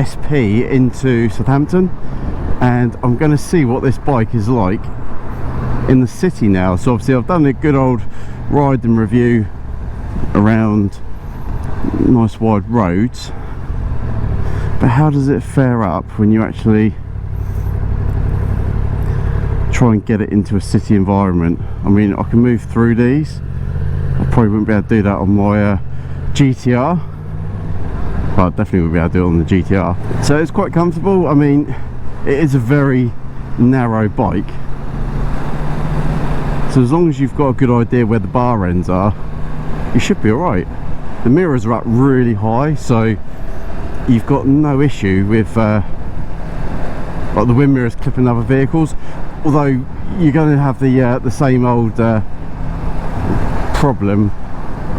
SP into Southampton, and I'm going to see what this bike is like in the city now. So obviously I've done a good old ride and review around nice wide roads, but how does it fare up when you actually try and get it into a city environment? I mean, I can move through these. I probably wouldn't be able to do that on my GTR, but I definitely would be able to do it on the GTR. So it's quite comfortable. I mean, it is a very narrow bike, so as long as you've got a good idea where the bar ends are, you should be alright. The mirrors are up really high, so you've got no issue with like the wind mirrors clipping other vehicles, although you're going to have the same old problem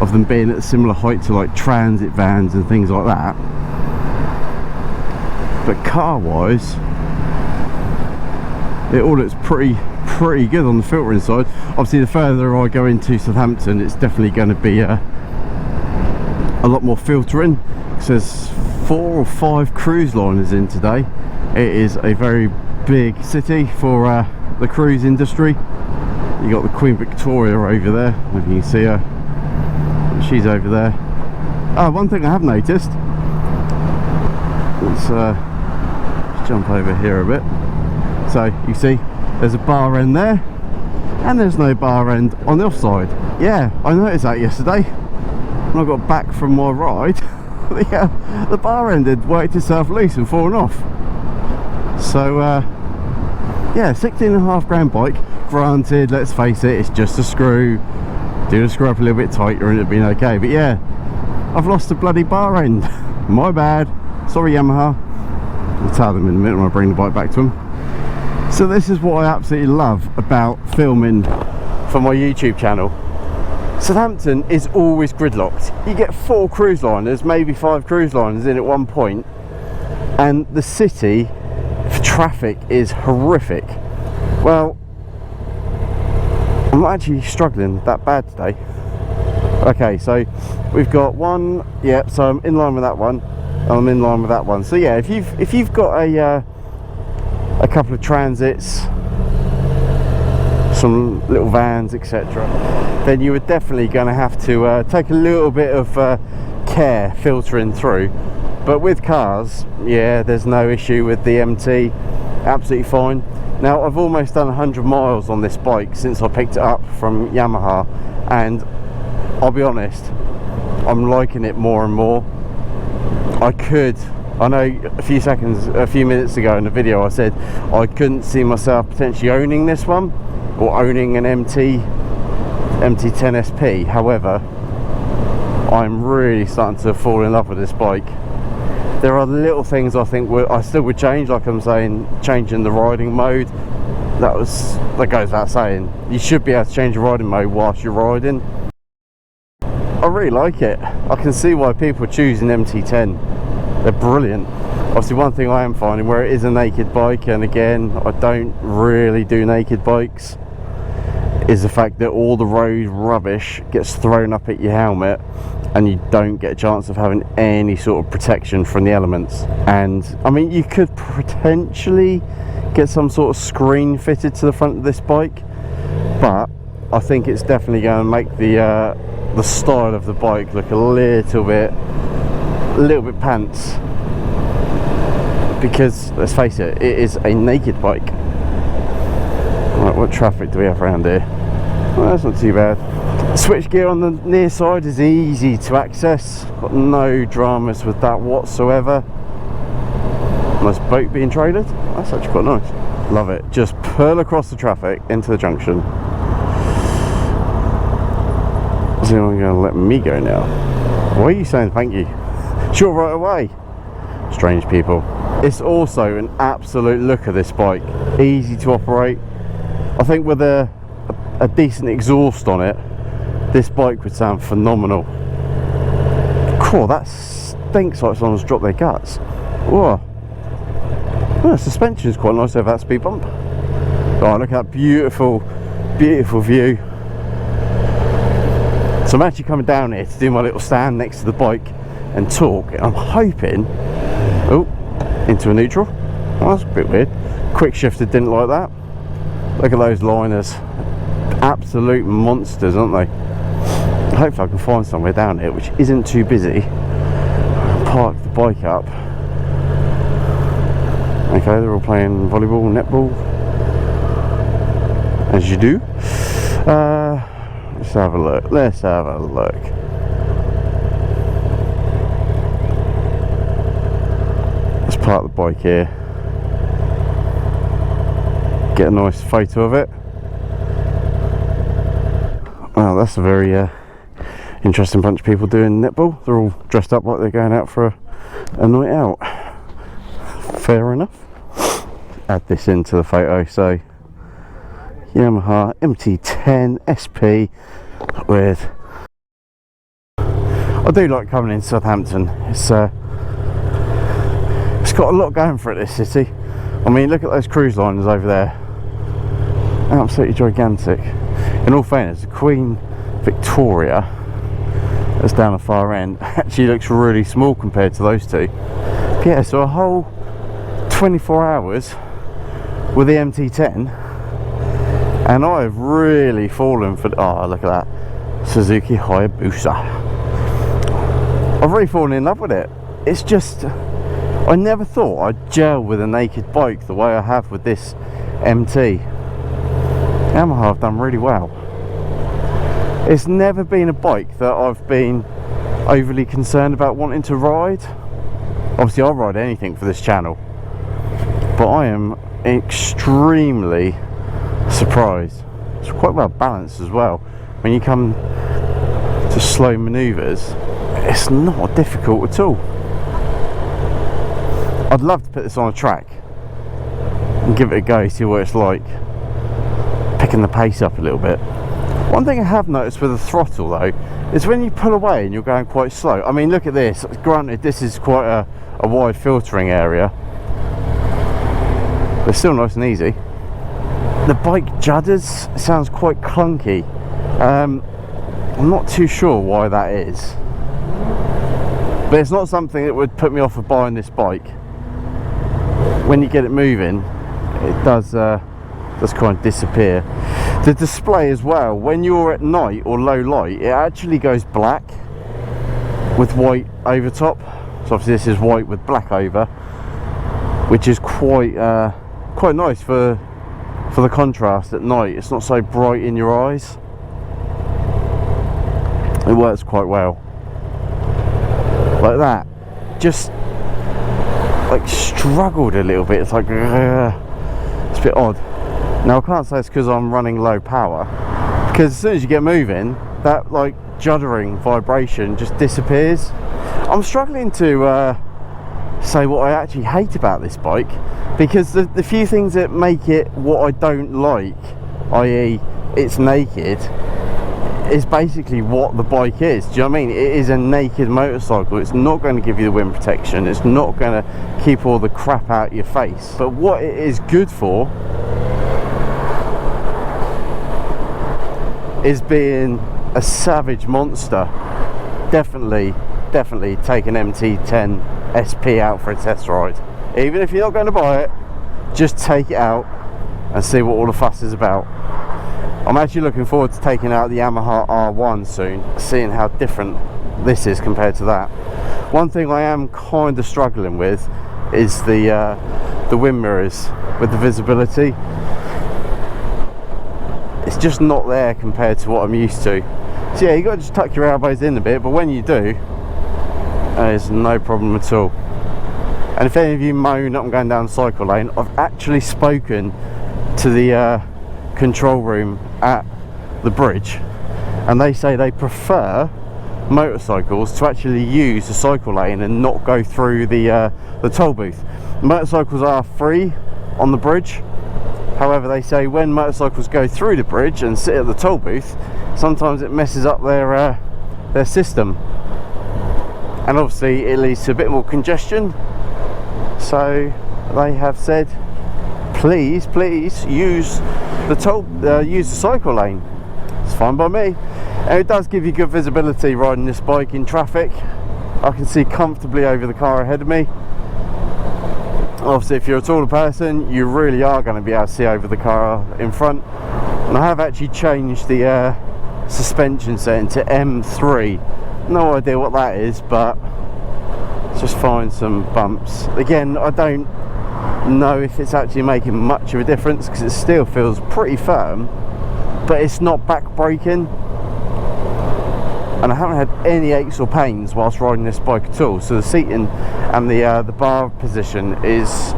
of them being at a similar height to like transit vans and things like that. But car wise, it all looks pretty good on the filtering side. Obviously the further I go into Southampton, it's definitely going to be a lot more filtering. It says 4 or 5 cruise liners in today. It is a very big city for the cruise industry. You got the Queen Victoria over there, if you can see her. She's over there. One thing I have noticed, let's jump over here a bit. So you see there's a bar end there, and there's no bar end on the offside. Yeah, I noticed that yesterday when I got back from my ride. The bar end had worked itself loose and fallen off. So yeah, 16.5 grand bike. Granted, let's face it, it's just a screw. Do the screw up a little bit tighter and it'd been okay. But yeah, I've lost the bloody bar end. My bad. Sorry, Yamaha. I'll tell them in a minute when I bring the bike back to them. So this is what I absolutely love about filming for my YouTube channel. Southampton is always gridlocked. You get 4 cruise liners, maybe 5 cruise liners in at one point, and the city for traffic is horrific. Well, I'm not actually struggling that bad today. Okay, so we've got one, yeah, so I'm in line with that one, and I'm in line with that one. So yeah, if you've got a couple of transits, some little vans, etc., then you were definitely going to have to take a little bit of care filtering through. But with cars, yeah, there's no issue with the MT, absolutely fine. Now I've almost done 100 miles on this bike since I picked it up from Yamaha, and I'll be honest, I'm liking it more and more. I know a few minutes ago in the video I said I couldn't see myself potentially owning this one or owning an MT10-SP. However, I'm really starting to fall in love with this bike. There are little things I think I still would change, like I'm saying, changing the riding mode. That goes without saying. You should be able to change your riding mode whilst you're riding. I really like it. I can see why people choose an MT10. They're brilliant. Obviously one thing I am finding, where it is a naked bike, and again I don't really do naked bikes, is the fact that all the road rubbish gets thrown up at your helmet and you don't get a chance of having any sort of protection from the elements. And I mean, you could potentially get some sort of screen fitted to the front of this bike, but I think it's definitely going to make the style of the bike look a little bit pants, because let's face it, it is a naked bike. Right, what traffic do we have around here? Well, that's not too bad. Switch gear on the near side is easy to access, got no dramas with that whatsoever. Nice boat being traded, that's actually quite nice. Love it. Just pull across the traffic into the junction. Is anyone going to let me go now? Why are you saying thank you? Sure, right away. Strange people. It's also an absolute look of this bike. Easy to operate. I think with a decent exhaust on it, this bike would sound phenomenal. Cool, that stinks like someone's dropped their guts. Whoa. Well, the suspension is quite nice over that speed bump. Oh, look at that beautiful view. So I'm actually coming down here to do my little stand next to the bike and talk. I'm hoping, oh, into a neutral. Well, that's a bit weird. Quick shifter didn't like that. Look at those liners, absolute monsters, aren't they? Hopefully I can find somewhere down here which isn't too busy. Park the bike up. Okay, they're all playing volleyball, netball, as you do. Let's have a look. Let's have a look. Let's park the bike here. Get a nice photo of it. Wow, that's a very interesting bunch of people doing netball. They're all dressed up like they're going out for a night out. Fair enough. Add this into the photo. So Yamaha MT10-SP with. I do like coming in Southampton. It's got a lot going for it, this city. I mean, look at those cruise liners over there. Absolutely gigantic. In all fairness, the Queen Victoria that's down the far end actually looks really small compared to those two. But yeah, so a whole 24 hours with the MT10, and I've really fallen for. Oh, look at that Suzuki Hayabusa. I've really fallen in love with it. It's just, I never thought I'd gel with a naked bike the way I have with this MT. Yamaha have done really well. It's never been a bike that I've been overly concerned about wanting to ride. Obviously I'll ride anything for this channel, but I am extremely surprised. It's quite well balanced as well. When you come to slow manoeuvres, it's not difficult at all. I'd love to put this on a track and give it a go, see what it's like, picking the pace up a little bit. One thing I have noticed with the throttle though is when you pull away and you're going quite slow. I mean, look at this. Granted, this is quite a wide filtering area, but still nice and easy. The bike judders. It sounds quite clunky. I'm not too sure why that is, but it's not something that would put me off of buying this bike. When you get it moving, it does kind of disappear. The display as well, when you're at night or low light, it actually goes black with white over top. So obviously this is white with black over, which is quite nice for the contrast at night. It's not so bright in your eyes. It works quite well like that. Just like struggled a little bit. It's like it's a bit odd. Now I can't say it's because I'm running low power, because as soon as you get moving, that like juddering vibration just disappears. I'm struggling to say what I actually hate about this bike, because the few things that make it what I don't like, i.e. it's naked, is basically what the bike is. Do you know what I mean? It is a naked motorcycle. It's not going to give you the wind protection. It's not going to keep all the crap out of your face. But what it is good for is being a savage monster. Definitely take an MT10-SP out for a test ride. Even if you're not going to buy it, just take it out and see what all the fuss is about. I'm actually looking forward to taking out the Yamaha R1 soon, seeing how different this is compared to that. One thing I am kind of struggling with is the wind mirrors with the visibility. It's just not there compared to what I'm used to. So yeah, you got to just tuck your elbows in a bit, but when you do, there's no problem at all. And if any of you moan that I'm going down the cycle lane, I've actually spoken to the control room at the bridge, and they say they prefer motorcycles to actually use the cycle lane and not go through the toll booth. Motorcycles are free on the bridge. However, they say when motorcycles go through the bridge and sit at the toll booth, sometimes it messes up their system, and obviously it leads to a bit more congestion. So they have said, please use the cycle lane. It's fine by me, and it does give you good visibility riding this bike in traffic. I can see comfortably over the car ahead of me. Obviously if you're a taller person, you really are going to be able to see over the car in front. And I have actually changed the suspension setting to M3. No idea what that is, but just find some bumps. Again, I don't know if it's actually making much of a difference because it still feels pretty firm, but it's not back braking, and I haven't had any aches or pains whilst riding this bike at all. So the seating and the bar position is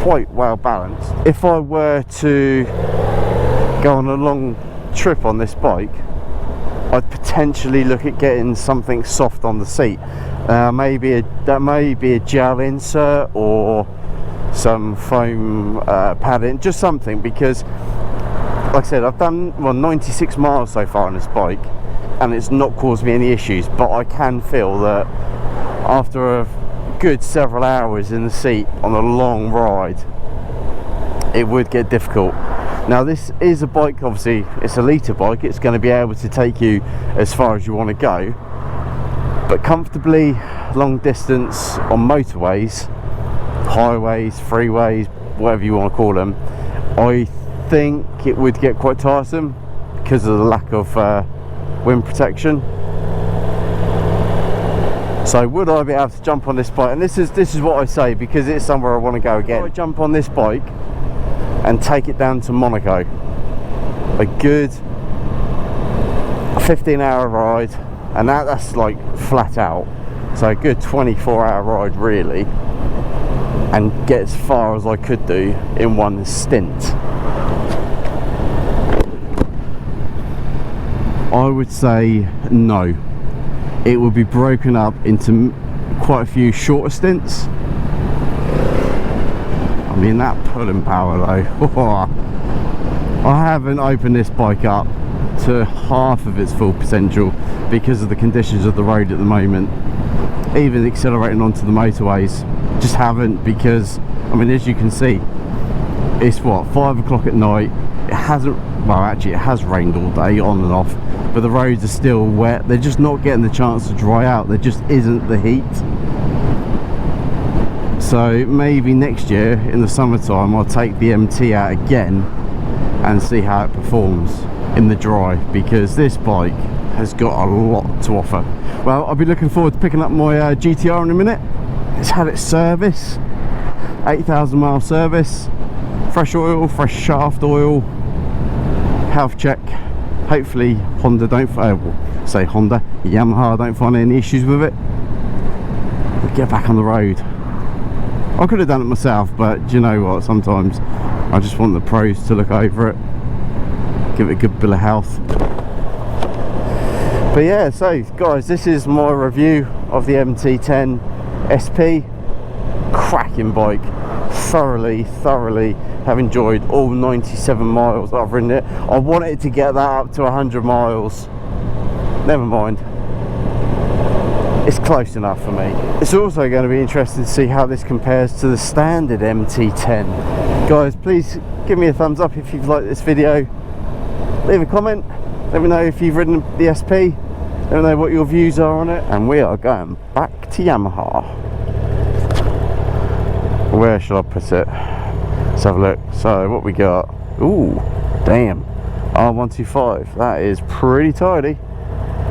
quite well balanced. If I were to go on a long trip on this bike, I'd potentially look at getting something soft on the seat. That may be a gel insert or some foam padding, just something, because like I said, I've done 96 miles so far on this bike and it's not caused me any issues, but I can feel that after a good several hours in the seat on a long ride, it would get difficult. Now this is a bike, obviously it's a litre bike, it's going to be able to take you as far as you want to go, but comfortably long distance on motorways, highways, freeways, whatever you want to call them, I think it would get quite tiresome because of the lack of wind protection. So would I be able to jump on this bike, and this is what I say because it's somewhere I want to go again, would I jump on this bike and take it down to Monaco, a good 15-hour ride, and that's like flat out, so a good 24-hour ride really, and get as far as I could do in one stint. I would say no. It would be broken up into quite a few shorter stints. I mean, that pulling power though. I haven't opened this bike up to half of its full potential because of the conditions of the road at the moment. Even accelerating onto the motorways, just haven't, because I mean, as you can see, it's what, 5 o'clock at night. It hasn't, well actually it has rained all day on and off, but the roads are still wet. They're just not getting the chance to dry out. There just isn't the heat. So maybe next year in the summertime I'll take the MT out again and see how it performs in the dry, because this bike has got a lot to offer. Well, I'll be looking forward to picking up my GTR in a minute. It's had its service, 8,000 mile service, fresh oil, fresh shaft oil, health check. Hopefully Honda Yamaha don't find any issues with it. We'll get back on the road. I could have done it myself, but do you know what, sometimes I just want the pros to look over it, give it a good bill of health. But yeah, so guys, this is my review of the MT10-SP. Cracking bike. Thoroughly have enjoyed all 97 miles I've ridden it. I wanted to get that up to 100 miles. Never mind, it's close enough for me. It's also going to be interesting to see how this compares to the standard MT10. Guys, please give me a thumbs up if you've liked this video. Leave a comment, let me know if you've ridden the SP, let me know what your views are on it. And we are going back to Yamaha. Where shall I put it? Let's have a look. So what we got, ooh, damn, R125, that is pretty tidy.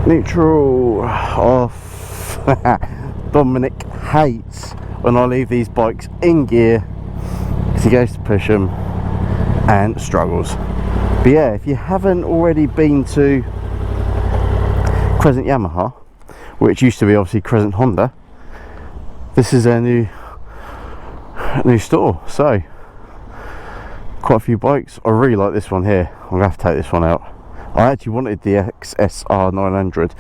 Neutral off. Dominic hates when I leave these bikes in gear because he goes to push them and struggles. But yeah, if you haven't already been to Crescent Yamaha, which used to be obviously Crescent Honda, this is their new store. So quite a few bikes. I really like this one here. I'm gonna have to take this one out. I actually wanted the XSR 900,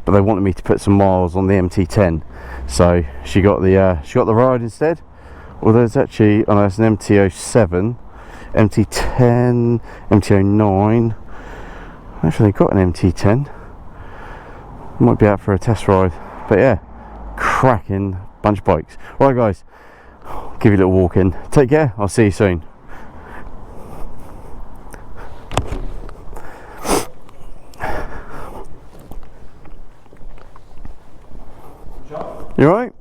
but they wanted me to put some miles on the MT10, so she got the ride instead. Although it's actually, oh no, it's an MT07, MT10, MT09. Actually got an MT10. Might be out for a test ride. But yeah, cracking bunch of bikes. Right guys, give you a little walk in. Take care, I'll see you soon. You alright?